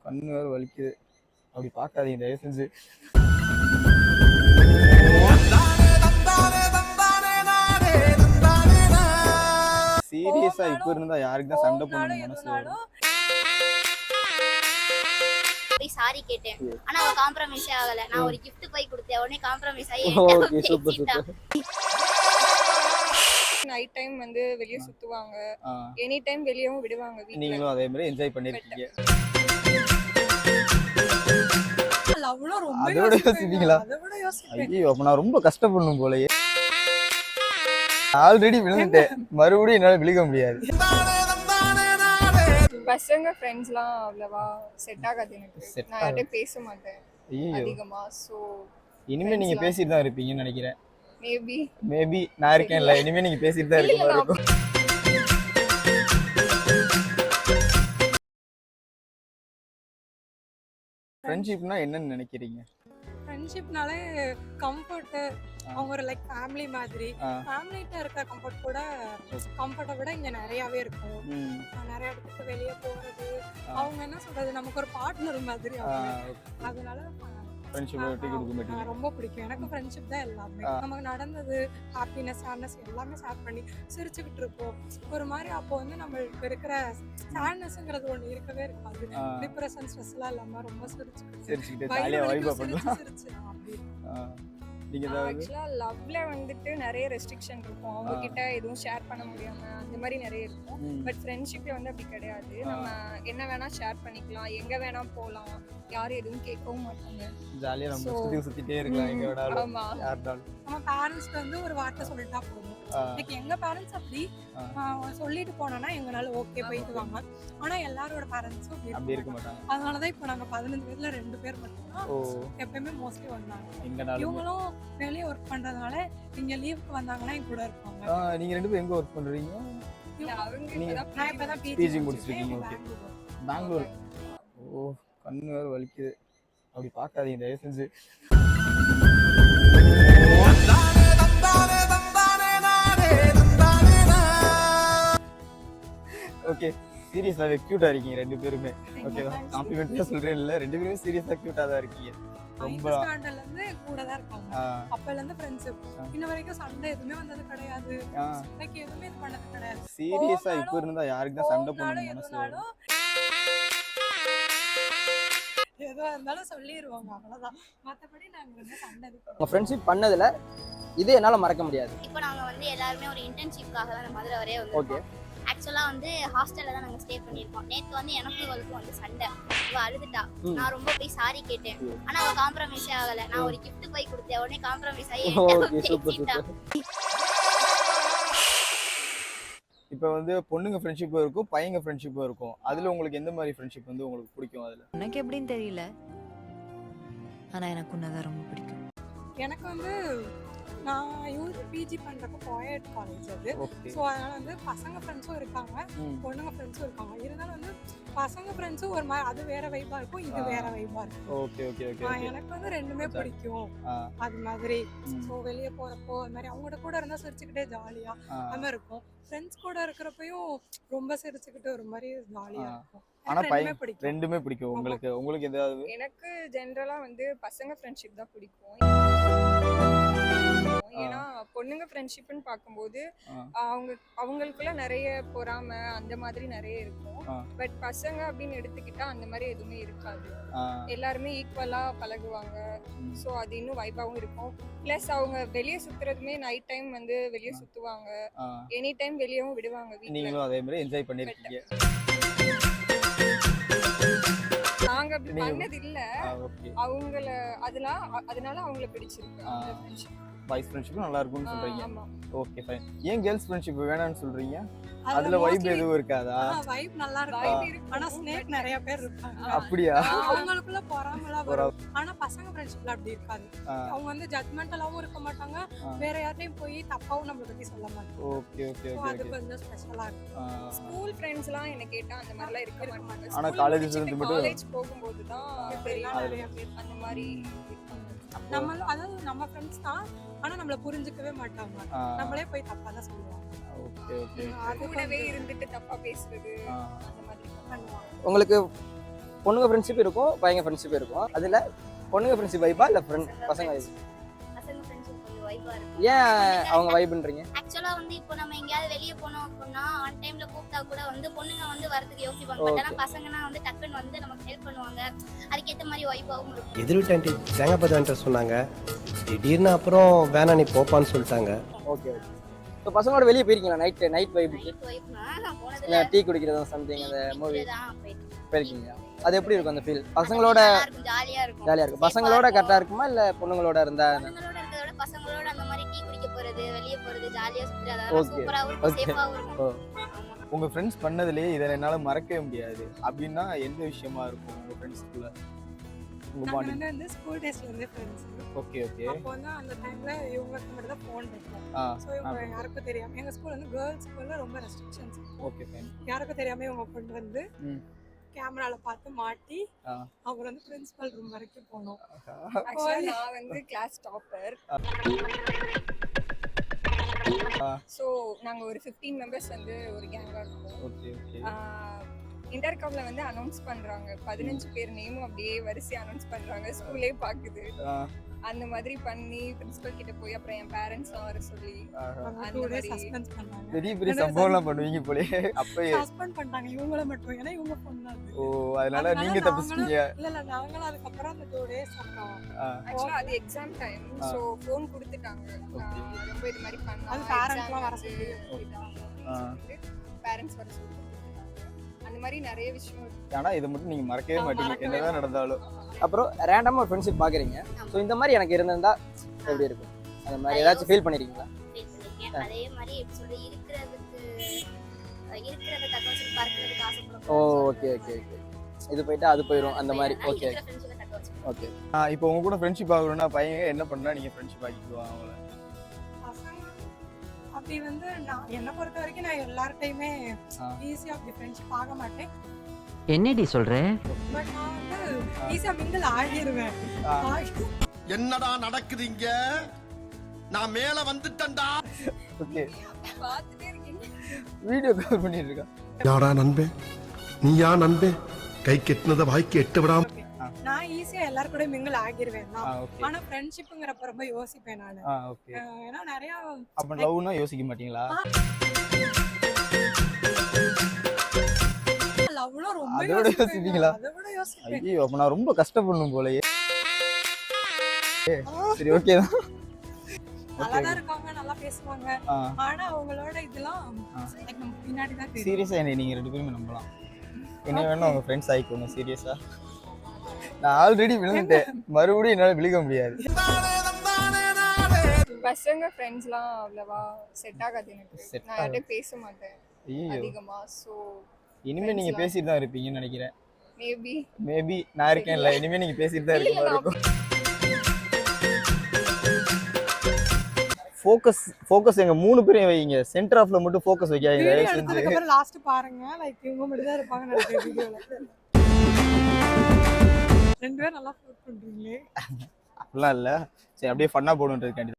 கண்ணு வேற வலிக்குது. அப்படி பார்க்காதீங்க தயவு செஞ்சு. சீரியஸா இப்ப இருந்தா யாருக்கு தான் சண்டை போடணும் மனசு வரும். போய் சாரி கேட்டேன். ஆனா அவ காம்ப்ரமைஸே ஆகல. நான் ஒரு gift போய் கொடுத்தேன். உடனே காம்ப்ரமைஸ் ஆகி okay super super. Night time வந்து வெளிய சுத்துவாங்க. எனி டைம் வெளியவும் விடுவாங்க வீட்ல. நீங்களும் அதே மாதிரி என்ஜாய் பண்ணிருக்கீங்க. லவ்ல ரொம்ப அதோட யோசிப்பீங்களா? ஐயோ அப்ப நான் ரொம்ப கஷ்டப்படணும் போலயே. ஆல்ரெடி விழுந்துட்டேன், மறுபடியும் என்னால விழுக முடியாது. பசங்க ஃப்ரெண்ட்ஸ்லாம் அவ்வளவா செட் ஆகாது எனக்கு. நான் யார்கிட்டயும் பேச மாட்டேன் அதிகமா. சோ இனிமே நீங்க பேசிட்டு தான் இருப்பீங்கன்னு நினைக்கிறேன். மேபி நான் இருக்கேன்ல, இனிமே நீங்க பேசிட்டு தான் இருக்க மாதிரி இருக்கும். ஃப்ரெண்ட்ஷிப்னா என்னன்னு நினைக்கிறீங்க? ஃப்ரெண்ட்ஷிப்னாலே கம்ஃபர்ட். அவங்க ஒரு லைக் ஃபேமிலி மாதிரி. ஃபேமிலிட்ட இருக்க கம்ஃபர்ட் கூட கம்ஃபர்ட்டை விட இங்க நிறையாவே இருக்கும். நிறைய இடத்துக்கு வெளியே போறது, அவங்க என்ன சொல்றது, நமக்கு ஒரு பார்ட்னர் மாதிரி. அதனால ஃப்ரெண்ட்ஷிப் விட்டு கொடுக்க மாட்டீங்க. ரொம்ப பிடிக்கும் எனக்கு. ஃப்ரெண்ட்ஷிப் தான் எல்லாமே. நமக்கு நடந்தது ஹாப்பினஸ் சாட்னஸ் எல்லாமே ஷேர் பண்ணி சிரிச்சுக்கிட்டு இருப்போம். ஒரு மாதிரி அப்போ வந்து நம்மளுக்கு இருக்கிற சாட்னஸ்ங்கிறது ஒன்று இருக்கவே இருக்காது. டிப்ரெஷன் ஸ்ட்ரெஸ் எல்லாம் இல்லாம ரொம்ப சிரிச்சுக்கிட்டு ஜாலியா வைப் பண்ணலாம். ஆக்சுவலா லவ்ல வந்துட்டு நிறைய ரெஸ்ட்ரிக்ஷன் இருக்கும். அவங்க கிட்ட எதுவும் ஷேர் பண்ண முடியாம அந்த மாதிரி நிறைய இருக்கும். பட் ஃப்ரெண்ட்ஷிப்ல வந்து அப்படி கிடையாது. நம்ம என்ன வேணா ஷேர் பண்ணிக்கலாம், எங்க வேணா போலாம், யாரும் எதுவும் கேட்கவும் மாட்டாங்க. ஜாலியா நம்ம சுத்திட்டே இருக்கலாம் எங்க வேணாலும். யார்டாலும் நம்ம பேரண்ட்ஸ்க்கு வந்து ஒரு வார்த்தை சொல்லிட்டா போதும். லைக் எங்க பேரண்ட்ஸ் அப்படி சொல்லிட்டு போனோம்னா எங்கனால ஓகே போயிட்டு வாங்க. ஆனா எல்லாரோட பேரண்ட்ஸும் அப்படி இருக்க மாட்டாங்க. அதனாலதான் இப்போ நாங்க 15 பேர்ல 2 பேர் மட்டும்தான் எப்பயுமே மோஸ்ட்லி வந்தாங்க. இவங்களும் வெளியே ஒர்க் பண்றதுனால இங்க லீவுக்கு வந்தாங்கன்னா என் கூட இருப்பாங்க. நீங்க 2 பேரும் எங்க ஒர்க் பண்றீங்க? நான் இப்பதான் பிஜி முடிச்சிருக்கீங்க. ஓகே பெங்களூர். ஓ கண்ணு வேற வலிக்குது. அப்படி பார்க்காதீங்க தயவு செஞ்சு. ஓகே சீரியஸாவே கியூட்டா இருக்கீங்க 2 பேருமே. ஓகேவா? காம்ப்ளிமெண்டா சொல்றேன் இல்ல, 2 பேருமே சீரியஸா கியூட்டா தான் இருக்கீங்க. ரொம்ப ஸ்டாண்டர்ட்ல இருந்து கூட தான் இருக்காங்க. அப்பல இருந்து ஃப்ரெண்ட்ஷிப். இன்ன வரைக்கும் சண்டை எதுவுமே வந்தது கிடையாது. லைக் எதுவுமே இது பண்ணது கிடையாது. சீரியஸா இப்ப இருந்தா யாருக்கு தான் சண்டை போடணும் மனசு வரும். எதுவா இருந்தாலும் சொல்லிடுவாங்க, அவ்வளவுதான். மத்தபடி நாங்க வந்து சண்டை உங்க ஃப்ரெண்ட்ஷிப் பண்ணதுல இது என்னால மறக்க முடியாது. இப்போ நாங்க வந்து எல்லாருமே ஒரு இன்டர்ன்ஷிப்காக தான் மதுரை வரையே வந்திருக்கோம். ஆக்சுவலா வந்து ஹாஸ்டல்ல தான் நாங்க ஸ்டே பண்ணிருக்கோம். நேத்து வந்து எனக்கும் இவளுக்கும் வந்து சண்டை. இவ அழுதுட்டா. நான் ரொம்ப போய் சாரி கேட்டேன். ஆனா அவ காம்ப்ரமைஸே ஆகல. நான் ஒரு gift போய் கொடுத்தேன். உடனே காம்ப்ரமைஸ் ஆகி இப்போ வந்து பொண்ணுங்க ஃப்ரெண்ட்ஷிப்பும் இருக்கும், பையங்க ஃப்ரெண்ட்ஷிப்பும் இருக்கும். அதுல உங்களுக்கு எந்த மாதிரி ஃப்ரெண்ட்ஷிப் வந்து உங்களுக்கு பிடிக்கும்? அதுல எனக்கு எப்படின்னு தெரியல, ஆனா எனக்கு உன்னதான் ரொம்ப பிடிக்கும். எனக்கு வந்து நான் பிஜி பண்றப்ப கோயட் காலேஜ் அது. ஸோ அதனால வந்து பசங்க ஃப்ரெண்ட்ஸும் இருக்காங்க, பொண்ணுங்க ஃப்ரெண்ட்ஸும் இருக்காங்க. இருந்தாலும் வந்து பசங்க ஃப்ரெண்ட்ஸும் ஒரு மாதிரி அது வேற வைபா இருக்கும், இது வேற வைபா இருக்கும். Okay okay okay. எனக்கு வந்து ரெண்டுமே பிடிக்கும் அது மாதிரி. ஸோ வெளியே போறப்போ அது மாதிரி அவங்க கூட இருந்தா சிரிச்சுக்கிட்டே ஜாலியா அது மாதிரி இருக்கும். ஃப்ரெண்ட்ஸ் கூட இருக்கிறப்பையும் ரொம்ப சிரிச்சுக்கிட்டு ஒரு மாதிரி ஜாலியா இருக்கும். ஆனா பையன் ரெண்டுமே பிடிக்கும் உங்களுக்கு. உங்களுக்கு ஏதாவது? எனக்கு ஜெனரலா வந்து பசங்க ஃப்ரெண்ட்ஷிப் தான் பிடிக்கும். ஏன்னா பொண்ணுங்க ஃப்ரெண்ட்ஷிப்னு பார்க்கும்போது அவங்களுக்குள்ள நிறைய பொறாமை அந்த மாதிரி நிறைய இருக்கும். பட் பசங்க அப்படின்னு எடுத்துக்கிட்டா அந்த மாதிரி எதுவுமே இருக்காது. எல்லாருமே ஈக்குவலா பழகுவாங்க. ஸோ அது இன்னும் வைபாவும் இருக்கும். பிளஸ் அவங்க வெளியே சுத்துறதுமே நைட் டைம் வந்து வெளியே சுத்துவாங்க, எனி டைம் வெளியவும் விடுவாங்க. நீங்களும் அதே மாதிரி என்ஜாய் பண்ணிருக்கீங்க. நாங்க அப்படி பண்ணது இல்ல. அவங்கள அதனால அவங்கள பிடிச்சிருக்கு. பாய்ஸ் ஃப்ரெண்ட்ஷிப் நல்லா இருக்கும்னு சொல்றீங்க. Okay fine. ஏன் கேர்ள்ஸ் ஃப்ரெண்ட்ஷிப் வேணாம்னு சொல்றீங்க? அதுல வைப் எதுவும் இருக்காதா? வைப் நல்லா இருக்கும். ஆனா ஸ்னேக் நிறைய பேர் இருப்பாங்க. அப்படியா? அவங்களுக்குள்ள பொறாமலா வரும். ஆனா பசங்க ஃப்ரெண்ட்ஷிப்ல அப்படி இருக்காது. அவங்க வந்து ஜட்ஜ்மெண்டலாவும் இருக்க மாட்டாங்க, வேற யார்ட்டையும் போய் தப்பாவும் நம்மள பத்தி சொல்ல மாட்டாங்க. Okay okay okay. அது கொஞ்சம் ஸ்பெஷலா இருக்கும். ஸ்கூல் ஃப்ரெண்ட்ஸ்லாம் என்ன கேட்டா அந்த மாதிரிலாம் இருக்க மாட்டாங்க. ஆனா காலேஜ் போகும்போது தான் தெரியும் அந்த மாதிரி நம்ம. அதாவது நம்ம ஃப்ரெண்ட்ஸ் தான், ஆனா நம்மள புரிஞ்சுக்கவே மாட்டாங்க. நம்மளே போய் தப்பா தான் சொல்லுவாங்க. Okay okay. அது கூடவே இருந்துட்டு தப்பா பேசுறது அந்த மாதிரி பண்ணுவாங்க. உங்களுக்கு பொண்ணுங்க ஃப்ரெண்ட்ஷிப் இருக்கும், பையங்க ஃப்ரெண்ட்ஷிப் இருக்கும். அதில் பொண்ணுங்க ஃப்ரெண்ட்ஷிப் வைப்பா இல்லை பசங்க வைப்? பசங்க ஃப்ரெண்ட்ஷிப் கொஞ்சம் வைபா இருக்கு. ஏன் அவங்க வைப்புன்றீங்க? ஆக்சுவலா வந்து இப்போ நம்ம எங்கேயாவது வெளியே போனோம் அப்படின்னா ஆன் டைம்ல கூப்பிட்டா கூட வந்து பொண்ணுங்க வந்து வரதுக்கு யோசிப்பாங்க. பட் ஆனா பசங்கன்னா வந்து டக்குன்னு வந்து நமக்கு ஹெல்ப் பண்ணுவாங்க. அதுக்கேற்ற மாதிரி வைபாவும் இருக்கும். எதிர் வீட்டு தேங்காய் சொன்னாங்க, திடீர்னு அப்புறம் வேணா நீ போப்பான்னு சொல்லிட்டாங்க. Okay okay. இப்போ பசங்களோட வெளியே போயிருக்கீங்களா நைட் வைப்புக்கு? நைட் வைப்னா நான் போனதுல டீ குடிக்கிறது சம்திங் அந்த மூவி தான் போயிட்டு போயிருக்கீங்க? அது எப்படி இருக்கும் அந்த ஃபீல்? பசங்களோட ஜாலியா இருக்கும். ஜாலியாக இருக்கும். பசங்களோட கரெக்டாக இருக்குமா இல்லை பொண்ணுங்களோட இருந்தால்? பொண்ணுங்களோட இருக்கிறத விட பசங்களோட அந்த மாதிரி டீ குடிக்க போறது, வெளியே போறது, ஜாலியா சுத்துறது Okay. அதெல்லாம் சூப்பராவும் இருக்கும், Okay. சேஃபாவும் இருக்கும். ஓ. உங்க ஃப்ரெண்ட்ஸ் பண்ணதுலயே இதை என்னால மறக்கவே முடியாது அப்படின்னா எந்த விஷயமா இருக்கும் உங்க ஃப்ரெண்ட்ஸ்குள்ள உங்க நாங்க பாண்டிங்? வந்து ஸ்கூல் டேஸ்ல இருந்தே ஃப்ரெண்ட்ஸ். Okay okay. அப்போ வந்து அந்த டைம்ல இவங்களுக்கு மட்டும் தான் ஃபோன் இருக்கும். ஆ ஸோ இவங்க யாருக்கும் தெரியாம எங்க ஸ்கூல் வந்து கேர்ள்ஸ் ஸ்கூல்ல ரொம்ப ரெஸ்ட்ரிக்ஷன்ஸ். Okay fine. யாருக்கும் தெரியாம இவங்க கொண்டு வந்து ம். கேமரால பார்த்து மாட்டி ஆ. அப்புறம் வந்து பிரின்சிபல் ரூம் வரைக்கும் போனோம். ஆக்சுவலா நான் வந்து கிளாஸ் டாப்பர். ஸோ நாங்க ஒரு 15 மெம்பர்ஸ் வந்து ஒரு கேங்கா இருக்கோம். Okay okay. இன்டர்காம்ல வந்து அனௌன்ஸ் பண்றாங்க, 15 பேர் நேமும் அப்படியே வரிசையா அனௌன்ஸ் பண்றாங்க, ஸ்கூலே பாக்குது. அந்த மாதிரி பண்ணி பிரின்சிபல் கிட்ட போய் அப்புறம் என் பேரண்ட்ஸ் வர சொல்லி அவங்க அந்த 2 days மாதிரி சஸ்பென்ஸ் பண்ணாங்க. பெரிய பெரிய சம்பவம்லாம் பண்ணுவீங்க போலே அப்பயே. சஸ்பெண்ட் பண்ணிட்டாங்க இவங்கள மட்டும். ஏன்னா இவங்க பொண்ணாது. ஓ அதனால நீங்க தப்பிச்சிட்டீங்க. இல்ல நாங்களும் அதுக்கப்புறம் அந்த 2 days இருக்கோம். ஆக்சுவலா அது எக்ஸாம் டைம். ஸோ ஃபோன் கொடுத்துட்டாங்க. ரொம்ப இது மாதிரி பண்ணா அது parents-லாம் வர சொல்லி. பேரண்ட்ஸ் வர சொல்லி அந்த மாதிரி நிறைய விஷயம் இருக்கு. ஆனா இதை மட்டும் நீங்க மறக்கவே மாட்டீங்க என்னதான் நடந்தாலும். அப்புறம் ரேண்டமாக ஒரு ஃப்ரெண்ட்ஷிப் பார்க்குறீங்க. ஸோ இந்த மாதிரி எனக்கு இருந்திருந்தா எப்படி இருக்கும்? அந்த மாதிரி ஏதாச்சும் ஃபீல் பண்ணிருக்கீங்களா? ஃபீல் பண்ணிருக்கேன். அதே மாதிரி எப்படி சொல்றது, இருக்கிறத தக்க வச்சு பார்க்கிறதுக்கு ஆசைப்படுறோம். ஓ ஓகே ஓகே ஓகே. இது போயிட்டு அது போயிடும் அந்த மாதிரி. Okay okay. இப்போ உங்க கூட ஃப்ரெண்ட்ஷிப் ஆகணும்னா பையன் என்ன பண்ணா நீங்க ஃப்ரெண்ட்ஷிப் ஆகிக்குவாங்க அவங்கள? பசங்க அப்படி வந்து நான் என்ன பொறுத்த வரைக்கும் நான் எல்லார்ட்டையுமே ஈஸியா அப்படி ஃப்ரெண்ட்ஷிப் ஆக மாட்டேன். என்னடி சொல்ற? பட் நான் வந்து ஈஸியா மிங்கிள் ஆகிடுவேன். என்னடா நடக்குதுங்க? நான் மேல வந்துட்டேன்டா. ஓகே. பார்த்துட்டே இருக்கீங்க. வீடியோ கால் பண்ணிட்டு இருக்கா? யாடா நண்பே, நீயா நண்பே, கை கெட்டினத வாய்க்கு எட்ட விடாம. நான் ஈஸியா எல்லார் கூட மிங்கிள் ஆகிடுவேன் தான். ஓகே. ஆனா ஃப்ரெண்ட்ஷிப்ங்கறப்ப ரொம்ப யோசிப்பேன் நானு. ஓகே. ஏன்னா நிறைய அப்ப லவ்னா யோசிக்க மாட்டீங்களா? லவ்ல ரொம்ப அதோட யோசிப்பீங்களா? அதோட யோசிப்பேன். ஐயோ அப்ப நான் ரொம்ப கஷ்டப்படணும் போலயே. சரி ஓகே தான். நல்லாதான் இருக்காங்க, நல்லா பேசுவாங்க. ஆனா அவங்களோட இதெல்லாம் நம்ம பின்னாடி தான் தெரியும். சீரியஸா நீங்க ரெண்டு பேரும் நம்பலாம். என்ன வேணும் உங்க ஃப்ரெண்ட்ஸ் ஆயிக்கோங்க சீரியஸா. நான் ஆல்ரெடி விழுந்துட்டேன், மறுபடியும் என்னால விழுக முடியாது. பசங்க ஃப்ரெண்ட்ஸ்லாம் அவ்வளவா செட் ஆகாது எனக்கு. Set நான் யார்கிட்டயும் பேச மாட்டேன் ஐயோ அதிகமா. ஸோ இனிமே நீங்க பேசிட்டு தான் இருப்பீங்கன்னு நினைக்கிறேன். மேபி நான் இருக்கேன்ல, இனிமே நீங்க பேசிட்டு தான் இருப்பீங்க. ஃபோக்கஸ் எங்க 3 பேரையும் வைங்க. சென்டர் ஆஃப்ல மட்டும் ஃபோக்கஸ் வைக்காதீங்க தயவு செஞ்சு. அதுக்கு அப்புறம் லாஸ்ட் பாருங்க, லைக் இவங்க மட்டும் தான் இருப்பாங்க நினைக்கிறேன் வீடியோல. 2 பேரும் நல்லா ஃபோட் பண்றீங்களே. அப்படிலாம் இல்ல, சரி அப்படியே ஃபன்னா போடுன்றதுக்காண்டி.